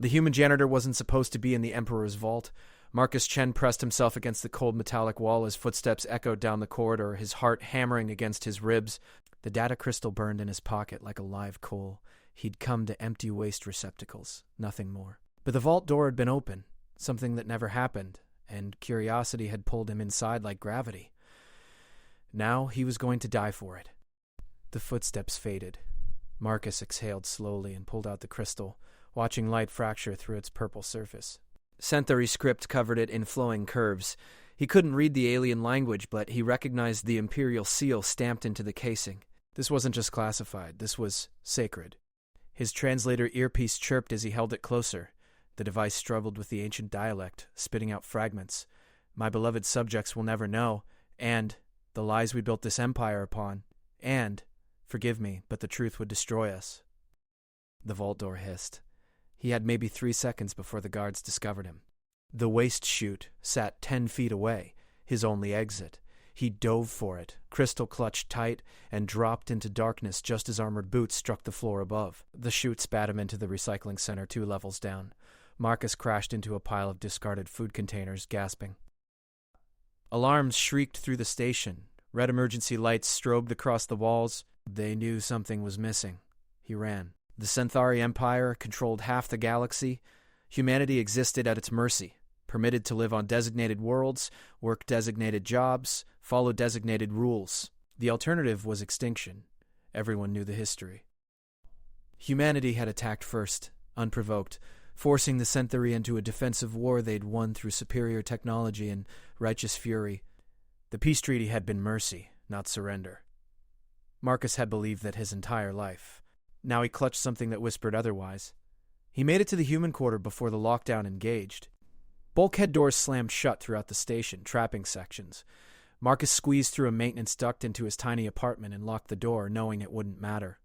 The human janitor wasn't supposed to be in the Emperor's vault. Marcus Chen pressed himself against the cold metallic wall as footsteps echoed down the corridor, his heart hammering against his ribs. The data crystal burned in his pocket like a live coal. He'd come to empty waste receptacles, nothing more. But the vault door had been open, something that never happened, and curiosity had pulled him inside like gravity. Now he was going to die for it. The footsteps faded. Marcus exhaled slowly and pulled out the crystal, watching light fracture through its purple surface. Centauri script covered it in flowing curves. He couldn't read the alien language, but he recognized the Imperial seal stamped into the casing. This wasn't just classified, this was sacred. His translator earpiece chirped as he held it closer. The device struggled with the ancient dialect, spitting out fragments. My beloved subjects will never know, and the lies we built this empire upon, and, forgive me, but the truth would destroy us. The vault door hissed. He had maybe 3 seconds before the guards discovered him. The waste chute sat 10 feet away, his only exit. He dove for it, crystal clutched tight, and dropped into darkness just as armored boots struck the floor above. The chute spat him into the recycling center 2 levels down. Marcus crashed into a pile of discarded food containers, gasping. Alarms shrieked through the station. Red emergency lights strobed across the walls. They knew something was missing. He ran. The Centauri Empire controlled half the galaxy. Humanity existed at its mercy, permitted to live on designated worlds, work designated jobs, follow designated rules. The alternative was extinction. Everyone knew the history. Humanity had attacked first, unprovoked, forcing the Centauri into a defensive war they'd won through superior technology and righteous fury. The peace treaty had been mercy, not surrender. Marcus had believed that his entire life. Now he clutched something that whispered otherwise. He made it to the human quarter before the lockdown engaged. Bulkhead doors slammed shut throughout the station, trapping sections. Marcus squeezed through a maintenance duct into his tiny apartment and locked the door, knowing it wouldn't matter.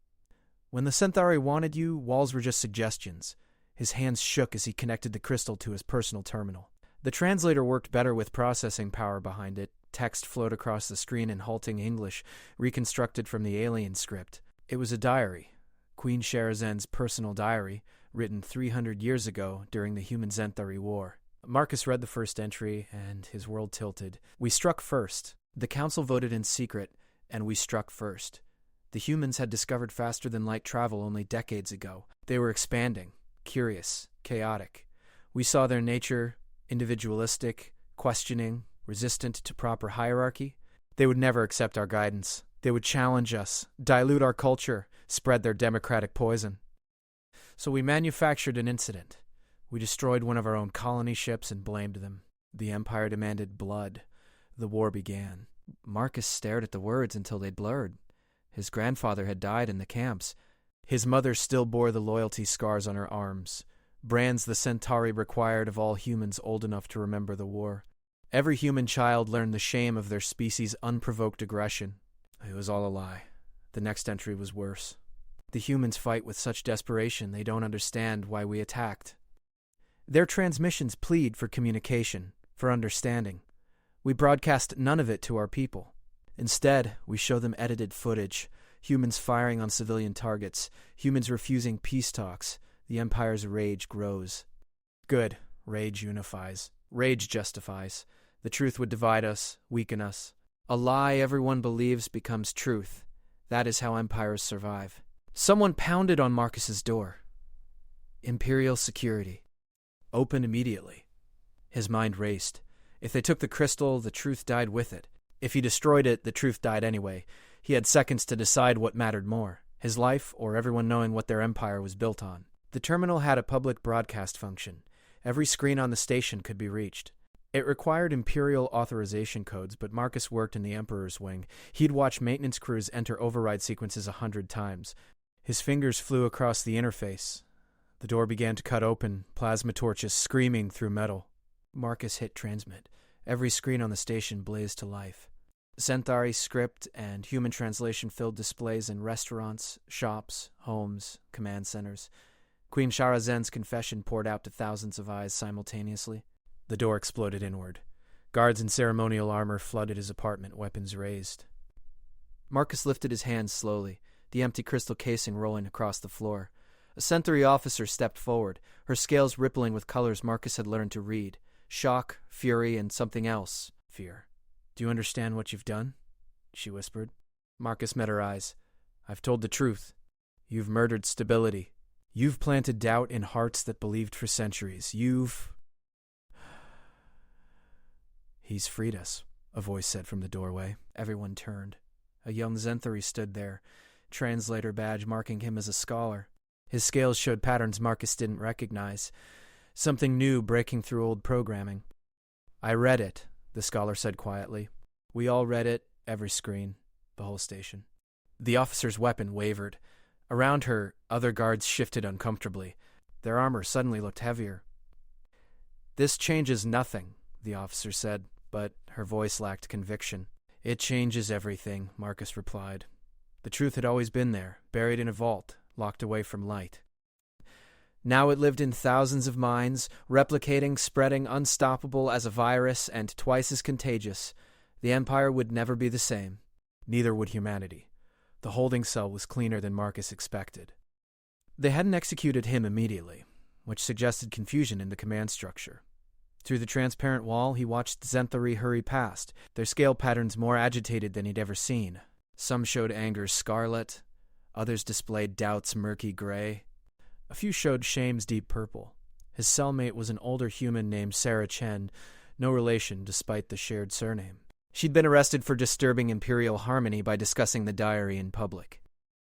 When the Centauri wanted you, walls were just suggestions. His hands shook as he connected the crystal to his personal terminal. The translator worked better with processing power behind it. Text flowed across the screen in halting English, reconstructed from the alien script. It was a diary. Queen Sharazen's personal diary, written 300 years ago during the Human-Centauri War. Marcus read the first entry, and his world tilted. We struck first. The council voted in secret, and we struck first. The humans had discovered faster-than-light travel only decades ago. They were expanding, curious, chaotic. We saw their nature, individualistic, questioning, resistant to proper hierarchy. They would never accept our guidance. They would challenge us, dilute our culture, spread their democratic poison. So we manufactured an incident. We destroyed one of our own colony ships and blamed them. The Empire demanded blood. The war began. Marcus stared at the words until they blurred. His grandfather had died in the camps. His mother still bore the loyalty scars on her arms, brands the Centauri required of all humans old enough to remember the war. Every human child learned the shame of their species' unprovoked aggression. It was all a lie. The next entry was worse. The humans fight with such desperation they don't understand why we attacked. Their transmissions plead for communication, for understanding. We broadcast none of it to our people. Instead, we show them edited footage, humans firing on civilian targets, humans refusing peace talks. The Empire's rage grows. Good. Rage unifies. Rage justifies. The truth would divide us, weaken us. A lie everyone believes becomes truth. That is how empires survive. Someone pounded on Marcus's door. Imperial security. Open immediately. His mind raced. If they took the crystal, the truth died with it. If he destroyed it, the truth died anyway. He had seconds to decide what mattered more, his life or everyone knowing what their empire was built on. The terminal had a public broadcast function. Every screen on the station could be reached. It required Imperial authorization codes, but Marcus worked in the Emperor's wing. He'd watched maintenance crews enter override sequences 100 times. His fingers flew across the interface. The door began to cut open, plasma torches screaming through metal. Marcus hit transmit. Every screen on the station blazed to life. Centauri script and human translation-filled displays in restaurants, shops, homes, command centers. Queen Sharazen's confession poured out to thousands of eyes simultaneously. The door exploded inward. Guards in ceremonial armor flooded his apartment, weapons raised. Marcus lifted his hands slowly, the empty crystal casing rolling across the floor. A Centauri officer stepped forward, her scales rippling with colors Marcus had learned to read. Shock, fury, and something else. Fear. "Do you understand what you've done?" she whispered. Marcus met her eyes. "I've told the truth. You've murdered stability. You've planted doubt in hearts that believed for centuries. He's freed us," a voice said from the doorway. Everyone turned. A young Zenthari stood there, translator badge marking him as a scholar. His scales showed patterns Marcus didn't recognize, something new breaking through old programming. "I read it," the scholar said quietly. "We all read it, every screen, the whole station." The officer's weapon wavered. Around her, other guards shifted uncomfortably. Their armor suddenly looked heavier. "This changes nothing," the officer said, but her voice lacked conviction. "It changes everything," Marcus replied. The truth had always been there, buried in a vault, locked away from light. Now it lived in thousands of minds, replicating, spreading, unstoppable as a virus, and twice as contagious. The Empire would never be the same. Neither would humanity. The holding cell was cleaner than Marcus expected. They hadn't executed him immediately, which suggested confusion in the command structure. Through the transparent wall, he watched Zenthari hurry past, their scale patterns more agitated than he'd ever seen. Some showed anger's scarlet, others displayed doubt's murky gray. A few showed shame's deep purple. His cellmate was an older human named Sarah Chen, no relation despite the shared surname. She'd been arrested for disturbing Imperial harmony by discussing the diary in public.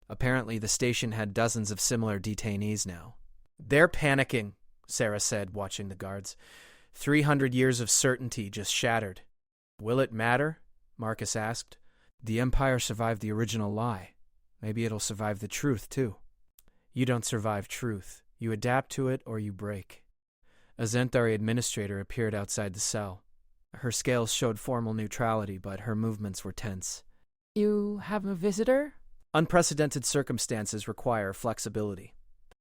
Apparently, the station had dozens of similar detainees now. "They're panicking," Sarah said, watching the guards. 300 years of certainty just shattered. "Will it matter?" Marcus asked. "The Empire survived the original lie. Maybe it'll survive the truth, too." "You don't survive truth. You adapt to it or you break." A Zenthari administrator appeared outside the cell. Her scales showed formal neutrality, but her movements were tense. "You have a visitor?" Unprecedented circumstances require flexibility.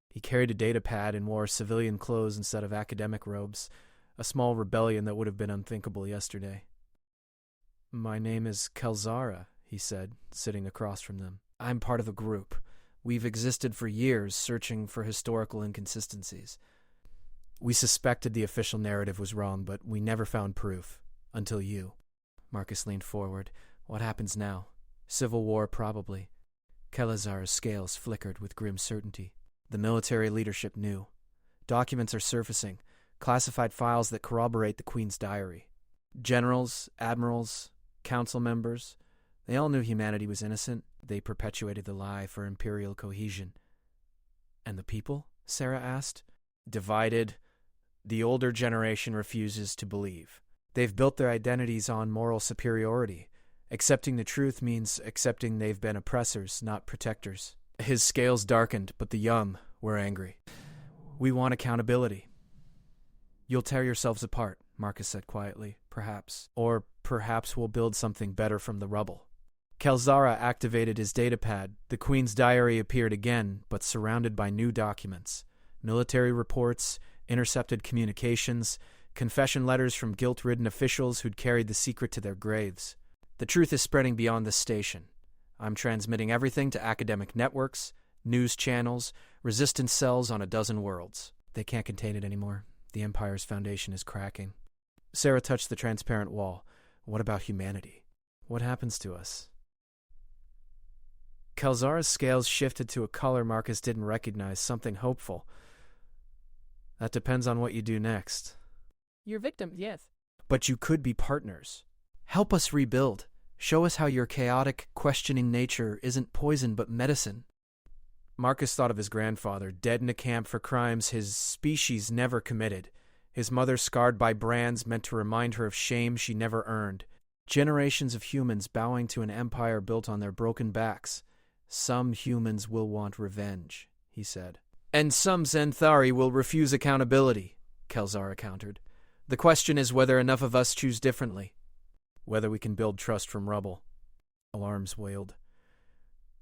He carried a data pad and wore civilian clothes instead of academic robes, a small rebellion that would have been unthinkable yesterday. "My name is Kelzara," he said, sitting across from them. "I'm part of a group. We've existed for years, searching for historical inconsistencies. We suspected the official narrative was wrong, but we never found proof. Until you." Marcus leaned forward. "What happens now? Civil war, probably." Kelazar's scales flickered with grim certainty. The military leadership knew. Documents are surfacing, classified files that corroborate the Queen's diary. Generals, admirals, council members, they all knew humanity was innocent. They perpetuated the lie for imperial cohesion. "And the people?" Sarah asked. "Divided. The older generation refuses to believe. They've built their identities on moral superiority. Accepting the truth means accepting they've been oppressors, not protectors." His scales darkened, but the young were angry. "We want accountability." "You'll tear yourselves apart," Marcus said quietly. "Perhaps. Or perhaps we'll build something better from the rubble." Kelzara activated his datapad. The Queen's diary appeared again, but surrounded by new documents. Military reports, intercepted communications, confession letters from guilt-ridden officials who'd carried the secret to their graves. "The truth is spreading beyond this station. I'm transmitting everything to academic networks, news channels, resistance cells on a dozen worlds. They can't contain it anymore. The Empire's foundation is cracking." Sarah touched the transparent wall. "What about humanity? What happens to us?" Kelzara's scales shifted to a color Marcus didn't recognize, something hopeful. "That depends on what you do next." "Your victims, yes." "But you could be partners. Help us rebuild. Show us how your chaotic, questioning nature isn't poison but medicine." Marcus thought of his grandfather, dead in a camp for crimes his species never committed. His mother scarred by brands meant to remind her of shame she never earned. Generations of humans bowing to an empire built on their broken backs. "Some humans will want revenge," he said. "And some Zenthari will refuse accountability," Kelzara countered. "The question is whether enough of us choose differently. Whether we can build trust from rubble." Alarms wailed.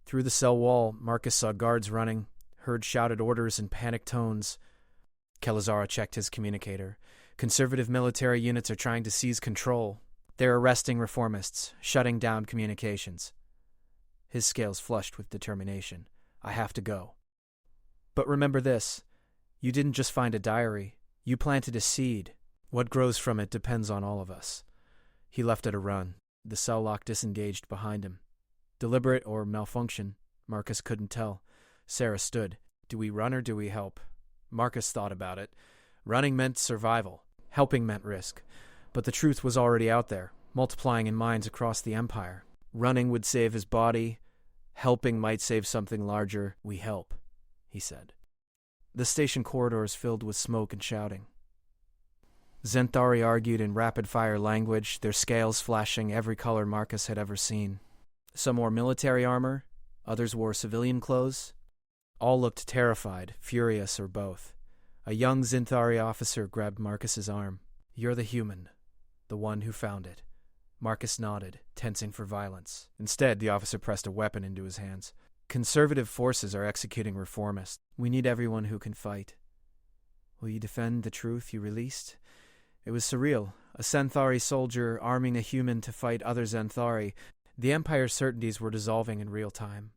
Through the cell wall, Marcus saw guards running, heard shouted orders in panicked tones. Kelazara checked his communicator. "Conservative military units are trying to seize control. They're arresting reformists, shutting down communications." His scales flushed with determination. "I have to go." But remember this. You didn't just find a diary. You planted a seed. What grows from it depends on all of us. He left at a run. The cell lock disengaged behind him. Deliberate or malfunction, Marcus couldn't tell. Sarah stood. Do we run or do we help? Marcus thought about it. Running meant survival. Helping meant risk. But the truth was already out there, multiplying in minds across the Empire. Running would save his body. Helping might save something larger. We help, he said. The station corridors filled with smoke and shouting. Zenthari argued in rapid-fire language, their scales flashing every color Marcus had ever seen. Some wore military armor, others wore civilian clothes. All looked terrified, furious, or both. A young Zenthari officer grabbed Marcus's arm. You're the human, the one who found it. Marcus nodded, tensing for violence. Instead, the officer pressed a weapon into his hands. Conservative forces are executing reformists. We need everyone who can fight. Will you defend the truth you released? It was surreal. A Zenthari soldier arming a human to fight other Zenthari. The Empire's certainties were dissolving in real time.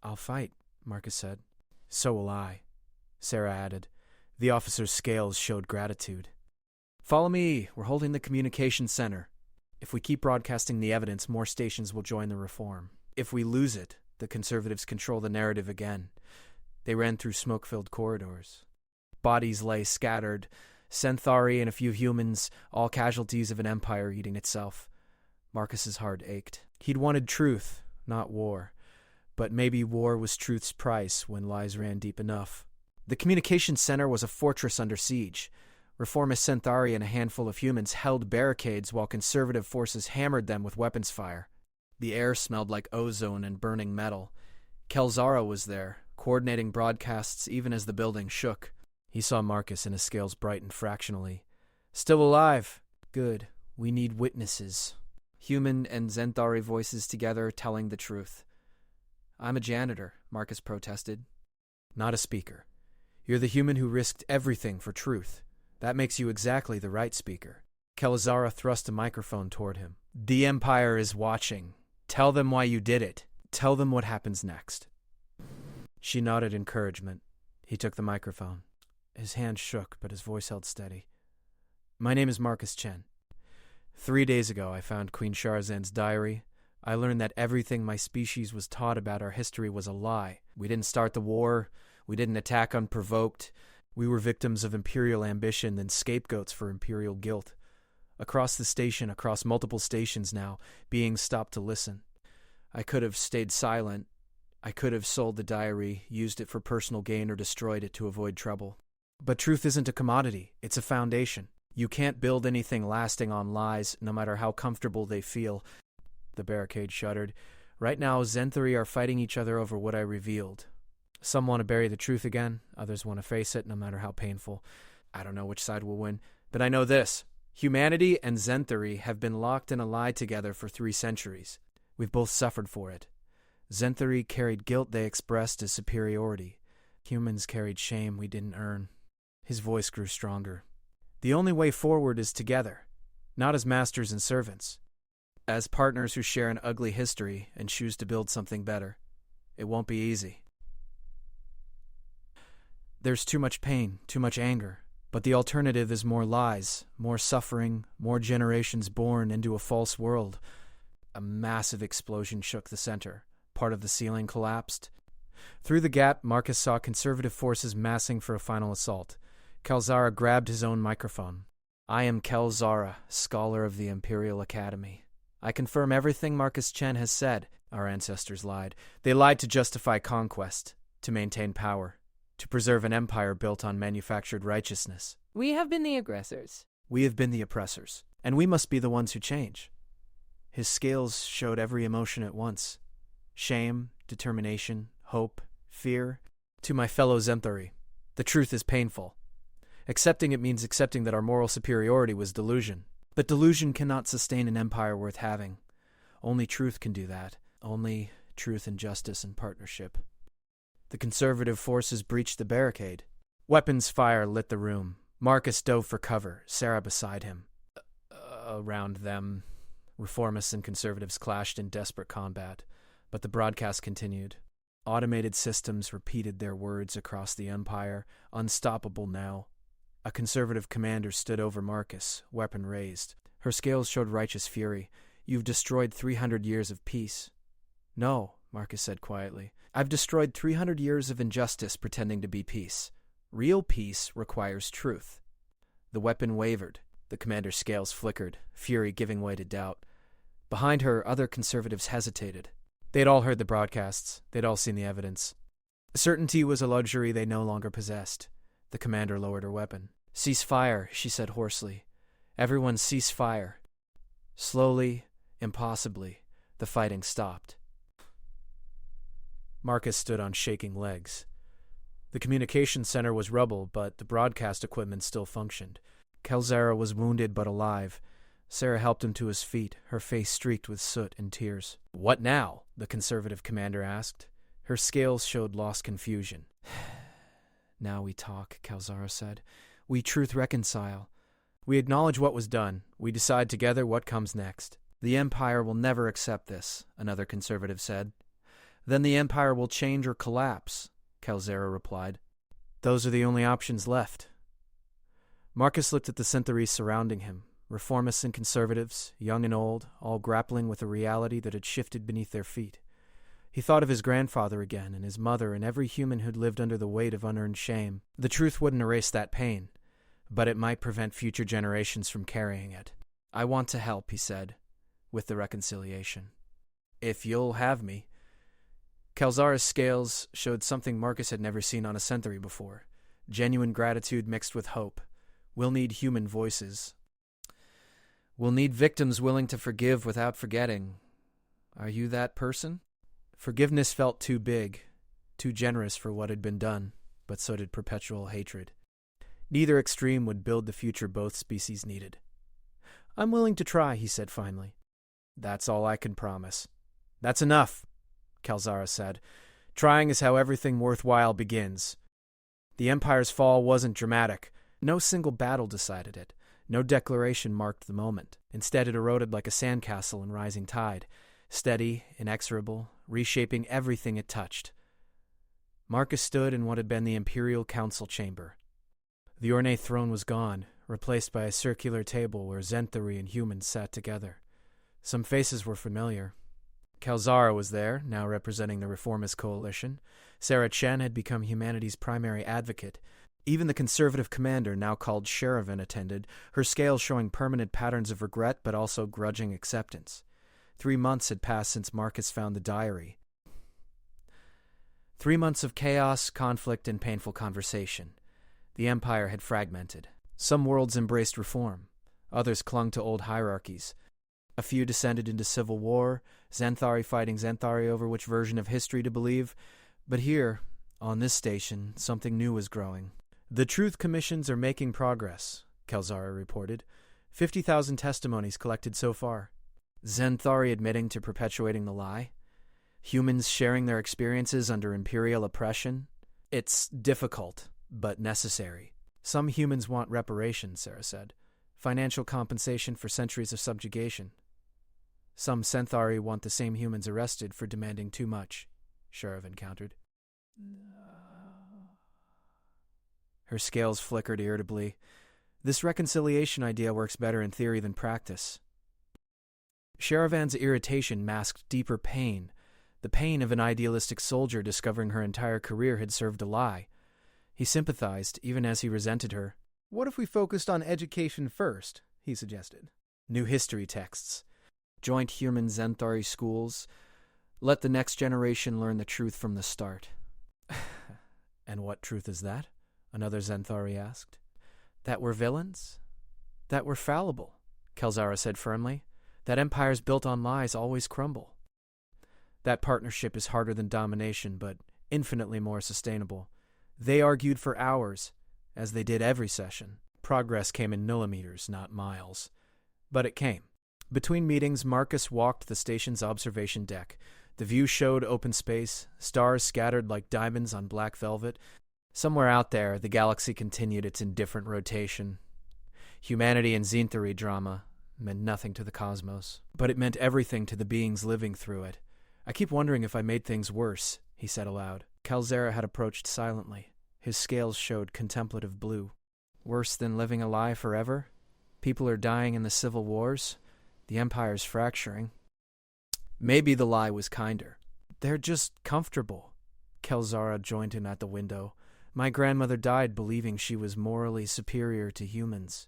I'll fight, Marcus said. So will I, Sarah added. The officer's scales showed gratitude. Follow me. We're holding the communications center. If we keep broadcasting the evidence, more stations will join the reform. If we lose it, the conservatives control the narrative again. They ran through smoke-filled corridors. Bodies lay scattered. Zenthari and a few humans, all casualties of an empire eating itself. Marcus's heart ached. He'd wanted truth, not war. But maybe war was truth's price when lies ran deep enough. The communications center was a fortress under siege. Reformist Zenthari and a handful of humans held barricades while conservative forces hammered them with weapons fire. The air smelled like ozone and burning metal. Kelzara was there, coordinating broadcasts even as the building shook. He saw Marcus and his scales brightened fractionally. Still alive. Good. We need witnesses. Human and Zenthari voices together telling the truth. I'm a janitor, Marcus protested. Not a speaker. You're the human who risked everything for truth. That makes you exactly the right speaker. Kelazara thrust a microphone toward him. The Empire is watching. Tell them why you did it. Tell them what happens next. She nodded encouragement. He took the microphone. His hand shook, but his voice held steady. My name is Marcus Chen. 3 days ago, I found Queen Sharzan's diary. I learned that everything my species was taught about our history was a lie. We didn't start the war. We didn't attack unprovoked. We were victims of imperial ambition and scapegoats for imperial guilt. Across the station, across multiple stations now, beings stopped to listen. I could have stayed silent. I could have sold the diary, used it for personal gain, or destroyed it to avoid trouble. But truth isn't a commodity. It's a foundation. You can't build anything lasting on lies, no matter how comfortable they feel. The barricade shuddered. Right now, Zenthari are fighting each other over what I revealed. Some want to bury the truth again. Others want to face it, no matter how painful. I don't know which side will win. But I know this. Humanity and Zenthari have been locked in a lie together for 3 centuries. We've both suffered for it. Zenthari carried guilt they expressed as superiority. Humans carried shame we didn't earn. His voice grew stronger. The only way forward is together, not as masters and servants. As partners who share an ugly history and choose to build something better. It won't be easy. There's too much pain, too much anger, but the alternative is more lies, more suffering, more generations born into a false world. A massive explosion shook the center. Part of the ceiling collapsed. Through the gap, Marcus saw conservative forces massing for a final assault. Kelzara grabbed his own microphone. I am Kelzara, scholar of the Imperial Academy. I confirm everything Marcus Chen has said. Our ancestors lied. They lied to justify conquest, to maintain power, to preserve an empire built on manufactured righteousness. We have been the aggressors. We have been the oppressors, and we must be the ones who change. His scales showed every emotion at once. Shame, determination, hope, fear. To my fellow Zenthari, the truth is painful. Accepting it means accepting that our moral superiority was delusion. But delusion cannot sustain an empire worth having. Only truth can do that. Only truth and justice and partnership. The conservative forces breached the barricade. Weapons fire lit the room. Marcus dove for cover, Sarah beside him. Around them, reformists and conservatives clashed in desperate combat. But the broadcast continued. Automated systems repeated their words across the Empire, unstoppable now. A conservative commander stood over Marcus, weapon raised. Her scales showed righteous fury. "You've destroyed 300 years of peace." "No," Marcus said quietly. "I've destroyed 300 years of injustice pretending to be peace. Real peace requires truth." The weapon wavered. The commander's scales flickered, fury giving way to doubt. Behind her, other conservatives hesitated. They'd all heard the broadcasts. They'd all seen the evidence. Certainty was a luxury they no longer possessed. The commander lowered her weapon. "Cease fire," she said hoarsely. "Everyone cease fire." Slowly, impossibly, the fighting stopped. Marcus stood on shaking legs. The communications center was rubble, but the broadcast equipment still functioned. Kelzara was wounded but alive. Sarah helped him to his feet, her face streaked with soot and tears. "What now?" the conservative commander asked. Her scales showed lost confusion. "Now we talk," Kelzara said. "We truth reconcile. We acknowledge what was done. We decide together what comes next." "The Empire will never accept this," another conservative said. "Then the Empire will change or collapse," Kelzara replied. "Those are the only options left." Marcus looked at the Centaurs surrounding him, reformists and conservatives, young and old, all grappling with a reality that had shifted beneath their feet. He thought of his grandfather again, and his mother, and every human who'd lived under the weight of unearned shame. The truth wouldn't erase that pain, but it might prevent future generations from carrying it. "I want to help," he said, with the reconciliation. "If you'll have me." Kelzara's scales showed something Marcus had never seen on a Centauri before. Genuine gratitude mixed with hope. "We'll need human voices. We'll need victims willing to forgive without forgetting. Are you that person?" Forgiveness felt too big, too generous for what had been done, but so did perpetual hatred. Neither extreme would build the future both species needed. "I'm willing to try," he said finally. "That's all I can promise." "That's enough," Kelzara said. "Trying is how everything worthwhile begins." The Empire's fall wasn't dramatic. No single battle decided it. No declaration marked the moment. Instead, it eroded like a sandcastle in rising tide, steady, inexorable, reshaping everything it touched. Marcus stood in what had been the Imperial Council chamber. The ornate throne was gone, replaced by a circular table where Centauri and humans sat together. Some faces were familiar. Kelzara was there, now representing the Reformist Coalition. Sarah Chen had become humanity's primary advocate. Even the conservative commander, now called Sherivan, attended, her scales showing permanent patterns of regret but also grudging acceptance. 3 months had passed since Marcus found the diary. 3 months of chaos, conflict, and painful conversation. The Empire had fragmented. Some worlds embraced reform. Others clung to old hierarchies. A few descended into civil war, Xanthari fighting Xanthari over which version of history to believe. But here, on this station, something new was growing. "The Truth Commissions are making progress," Kelzara reported. 50,000 testimonies collected so far. Xanthari admitting to perpetuating the lie. Humans sharing their experiences under imperial oppression. "It's difficult, but necessary." "Some humans want reparations," Sarah said. "Financial compensation for centuries of subjugation." "Some Centauri want the same humans arrested for demanding too much," Sheriff countered. Her scales flickered irritably. "This reconciliation idea works better in theory than practice." Sherivan's irritation masked deeper pain, the pain of an idealistic soldier discovering her entire career had served a lie. He sympathized, even as he resented her. "What if we focused on education first?" he suggested. "New history texts. Joint human Xanthari schools. Let the next generation learn the truth from the start." "And what truth is that?" another Xanthari asked. "That we're villains? That we're fallible," Kelzara said firmly. "That empires built on lies always crumble. That partnership is harder than domination, but infinitely more sustainable." They argued for hours, as they did every session. Progress came in millimeters, not miles. But it came. Between meetings, Marcus walked the station's observation deck. The view showed open space, stars scattered like diamonds on black velvet. Somewhere out there, the galaxy continued its indifferent rotation. Humanity and Xanthari drama meant nothing to the cosmos, but it meant everything to the beings living through it. "I keep wondering if I made things worse," he said aloud. Kelzera had approached silently. His scales showed contemplative blue. Worse than living a lie forever? People are dying in the civil wars. The Empire's fracturing. Maybe the lie was kinder. They're just comfortable. Kelzara joined him at the window. My grandmother died believing she was morally superior to humans.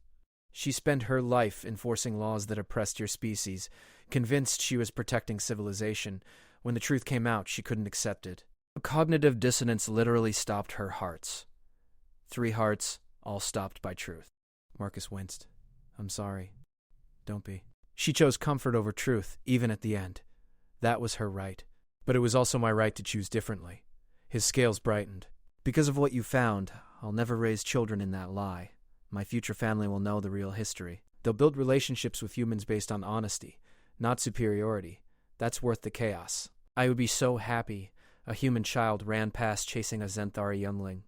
She spent her life enforcing laws that oppressed your species, convinced she was protecting civilization. When the truth came out, she couldn't accept it. Cognitive dissonance literally stopped her hearts. 3 hearts, all stopped by truth. Marcus winced. I'm sorry. Don't be. She chose comfort over truth, even at the end. That was her right. But it was also my right to choose differently. His scales brightened. Because of what you found, I'll never raise children in that lie. My future family will know the real history. They'll build relationships with humans based on honesty, not superiority. That's worth the chaos. I would be so happy. A human child ran past chasing a Zenthari youngling.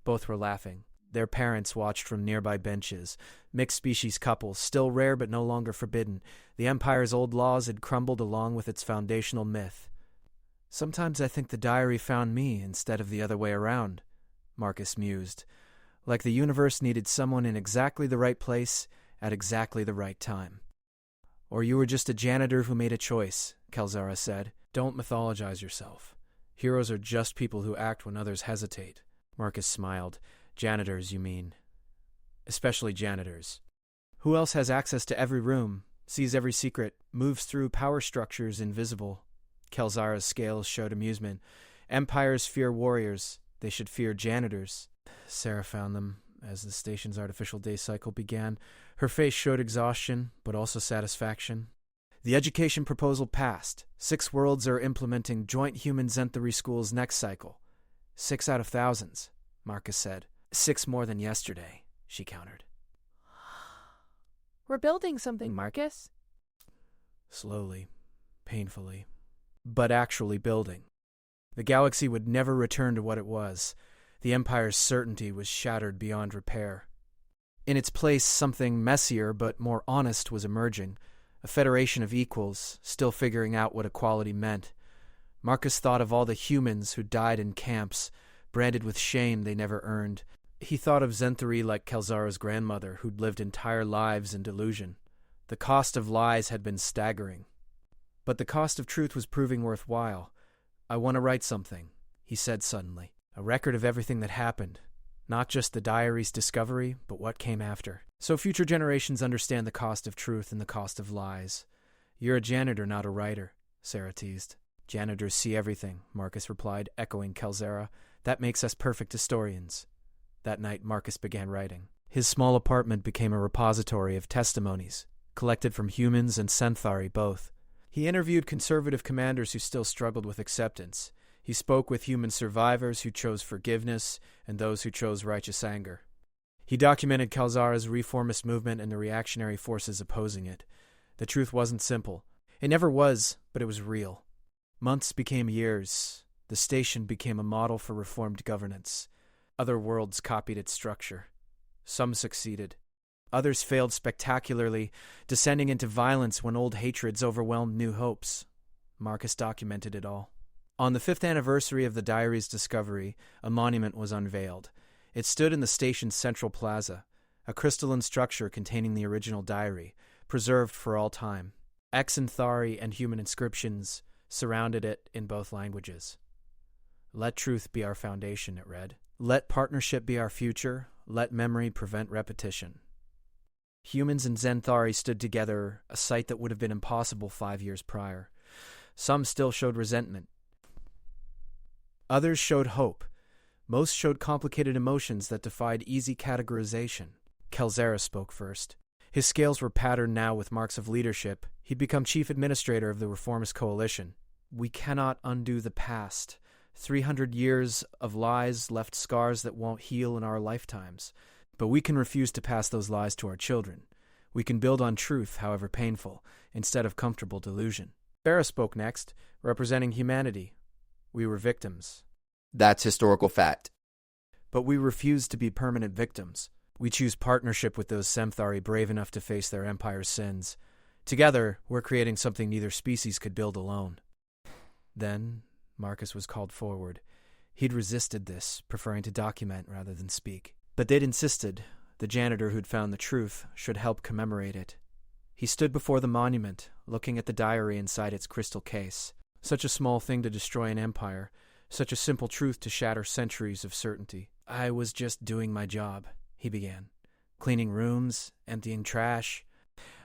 Both were laughing. Their parents watched from nearby benches. Mixed-species couples, still rare but no longer forbidden. The Empire's old laws had crumbled along with its foundational myth. Sometimes I think the diary found me instead of the other way around, Marcus mused. Like the universe needed someone in exactly the right place at exactly the right time. Or you were just a janitor who made a choice, Kelzara said. Don't mythologize yourself. Heroes are just people who act when others hesitate. Marcus smiled. Janitors, you mean. Especially janitors. Who else has access to every room, sees every secret, moves through power structures invisible? Kelzara's scales showed amusement. Empires fear warriors. They should fear janitors. Sarah found them as the station's artificial day cycle began. Her face showed exhaustion, but also satisfaction. The education proposal passed. 6 worlds are implementing joint human Zenthari schools next cycle. 6 out of thousands, Marcus said. 6 more than yesterday, she countered. We're building something, Marcus. Slowly, painfully, but actually building. The galaxy would never return to what it was. The Empire's certainty was shattered beyond repair. In its place, something messier but more honest was emerging. A federation of equals, still figuring out what equality meant. Marcus thought of all the humans who died in camps, branded with shame they never earned. He thought of Zenthari like Kelzara's grandmother, who'd lived entire lives in delusion. The cost of lies had been staggering. But the cost of truth was proving worthwhile. I want to write something, he said suddenly. A record of everything that happened. Not just the diary's discovery, but what came after. So future generations understand the cost of truth and the cost of lies. You're a janitor, not a writer, Sarah teased. Janitors see everything, Marcus replied, echoing Kelzara. That makes us perfect historians. That night, Marcus began writing. His small apartment became a repository of testimonies, collected from humans and Zenthari both. He interviewed conservative commanders who still struggled with acceptance. He spoke with human survivors who chose forgiveness and those who chose righteous anger. He documented Kelzara's reformist movement and the reactionary forces opposing it. The truth wasn't simple. It never was, but it was real. Months became years. The station became a model for reformed governance. Other worlds copied its structure. Some succeeded. Others failed spectacularly, descending into violence when old hatreds overwhelmed new hopes. Marcus documented it all. On the 5th anniversary of the diary's discovery, a monument was unveiled. It stood in the station's central plaza, a crystalline structure containing the original diary, preserved for all time. Xanthari and human inscriptions surrounded it in both languages. Let truth be our foundation, it read. Let partnership be our future. Let memory prevent repetition. Humans and Zenthari stood together, a sight that would have been impossible 5 years prior. Some still showed resentment. Others showed hope. Most showed complicated emotions that defied easy categorization. Kelzara spoke first. His scales were patterned now with marks of leadership. He'd become chief administrator of the Reformist Coalition. We cannot undo the past. 300 years of lies left scars that won't heal in our lifetimes. But we can refuse to pass those lies to our children. We can build on truth, however painful, instead of comfortable delusion. Farah spoke next, representing humanity. We were victims. That's historical fact. But we refuse to be permanent victims. We choose partnership with those Zenthari brave enough to face their empire's sins. Together, we're creating something neither species could build alone. Then, Marcus was called forward. He'd resisted this, preferring to document rather than speak. But they'd insisted the janitor who'd found the truth should help commemorate it. He stood before the monument, looking at the diary inside its crystal case. Such a small thing to destroy an empire, such a simple truth to shatter centuries of certainty. "I was just doing my job," he began. "Cleaning rooms, emptying trash.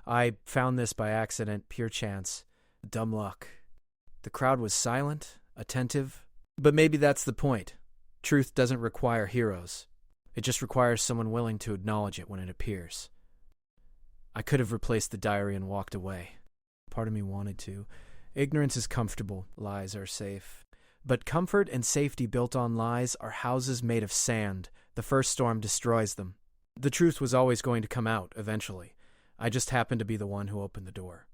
I found this by accident, pure chance. Dumb luck." The crowd was silent, attentive. But maybe that's the point. Truth doesn't require heroes. It just requires someone willing to acknowledge it when it appears. I could have replaced the diary and walked away. Part of me wanted to. Ignorance is comfortable. Lies are safe. But comfort and safety built on lies are houses made of sand. The first storm destroys them. The truth was always going to come out, eventually. I just happened to be the one who opened the door.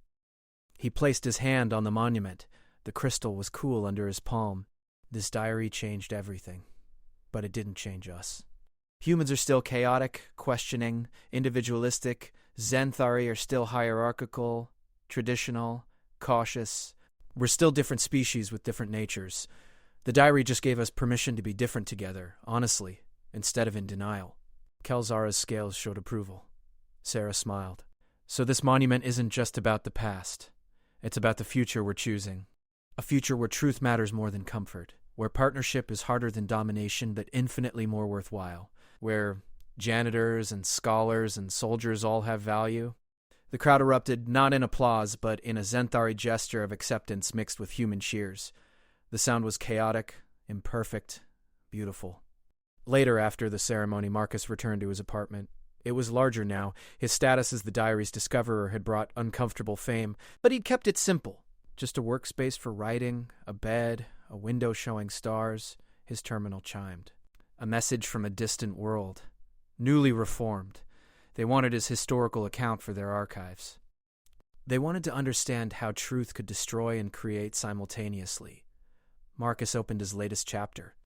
He placed his hand on the monument. The crystal was cool under his palm. This diary changed everything. But it didn't change us. Humans are still chaotic, questioning, individualistic. Xanthari are still hierarchical, traditional, cautious. We're still different species with different natures. The diary just gave us permission to be different together, honestly, instead of in denial. Kelzara's scales showed approval. Sarah smiled. So this monument isn't just about the past. It's about the future we're choosing. A future where truth matters more than comfort. Where partnership is harder than domination, but infinitely more worthwhile. Where janitors and scholars and soldiers all have value. The crowd erupted not in applause, but in a Xanthari gesture of acceptance mixed with human cheers. The sound was chaotic, imperfect, beautiful. Later, after the ceremony, Marcus returned to his apartment. It was larger now. His status as the diary's discoverer had brought uncomfortable fame, but he'd kept it simple. Just a workspace for writing, a bed, a window showing stars. His terminal chimed. A message from a distant world. Newly reformed. They wanted his historical account for their archives. They wanted to understand how truth could destroy and create simultaneously. Marcus opened his latest chapter.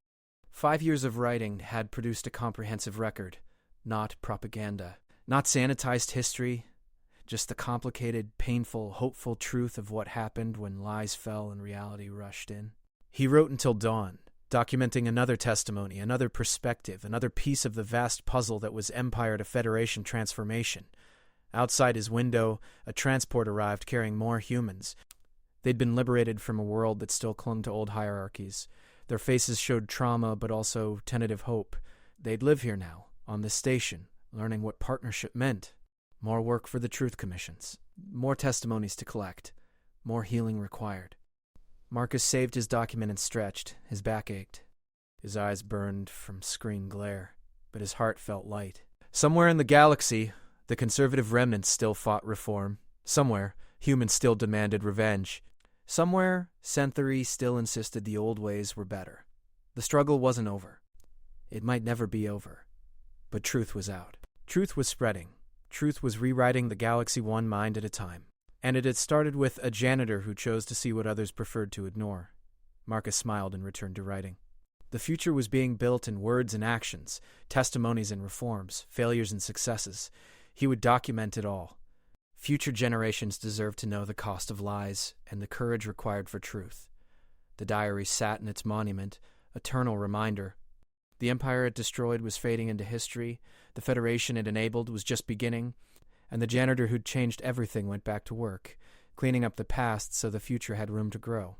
5 years of writing had produced a comprehensive record. Not propaganda. Not sanitized history. Just the complicated, painful, hopeful truth of what happened when lies fell and reality rushed in. He wrote until dawn, documenting another testimony, another perspective, another piece of the vast puzzle that was Empire to Federation transformation. Outside his window, a transport arrived carrying more humans. They'd been liberated from a world that still clung to old hierarchies. Their faces showed trauma, but also tentative hope. They'd live here now, on this station, learning what partnership meant. More work for the Truth Commissions. More testimonies to collect. More healing required. Marcus saved his document and stretched. His back ached. His eyes burned from screen glare, but his heart felt light. Somewhere in the galaxy, the conservative remnants still fought reform. Somewhere, humans still demanded revenge. Somewhere, Xanthari still insisted the old ways were better. The struggle wasn't over. It might never be over. But truth was out. Truth was spreading. Truth was rewriting the galaxy one mind at a time. And it had started with a janitor who chose to see what others preferred to ignore. Marcus smiled and returned to writing. The future was being built in words and actions, testimonies and reforms, failures and successes. He would document it all. Future generations deserved to know the cost of lies and the courage required for truth. The diary sat in its monument, eternal reminder. The empire it destroyed was fading into history, the Federation it enabled was just beginning, and the janitor who'd changed everything went back to work, cleaning up the past so the future had room to grow.